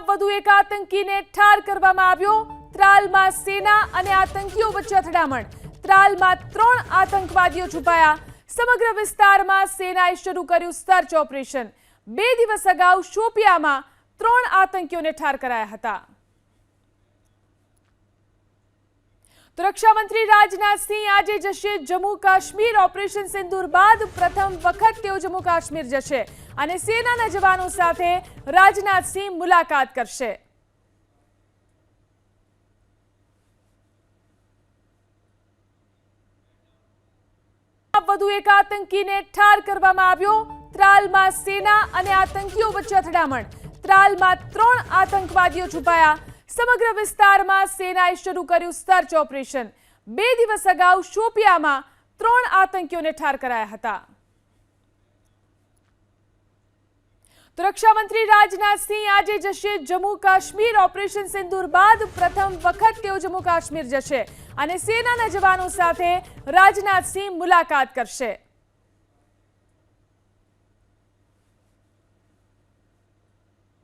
વધુ એક આતંકીને ઠાર કરવામાં આવ્યો। ત્રાલમાં સેના અને આતંકીઓ વચ્ચે અથડામણ। ત્રાલમાં 3 આતંકવાદીઓ છુપાયા। સમગ્ર વિસ્તારમાં સેનાએ શરૂ કર્યું સર્ચ ઓપરેશન। 2 દિવસ અગાઉ શોપિયામાં 3 આતંકીઓને ઠાર કરાયા હતા। તો રક્ષા મંત્રી રાજનાથ સિંહ આજે જશે જમ્મુ કાશ્મીર। ઓપરેશન સિંદૂર બાદ પ્રથમ વખત તેઓ જમ્મુ કાશ્મીર જશે અને સેનાના જવાનો સાથે રાજનાથ સિંહ મુલાકાત કરશે। વધુ એક આતંકીને ઠાર કરવામાં આવ્યો। ત્રાલમાં સેના અને આતંકીઓ વચ્ચે અથડામણ। ત્રાલમાં 3 આતંકવાદીઓ છુપાયા। સમગ્ર વિસ્તારમાં સેનાએ શરૂ કર્યું સર્ચ ઓપરેશન। 2 દિવસ અગાઉ શોપિયામાં 3 આતંકીઓને ઠાર કરાયા હતા। તો રક્ષા મંત્રી રાજનાથ સિંહ આજે જશે જમ્મુ કાશ્મીર। ઓપરેશન સિંદૂર બાદ પ્રથમ વખત તેઓ જમ્મુ કાશ્મીર જશે અને સેનાના જવાનો સાથે રાજનાથ સિંહ મુલાકાત કરશે।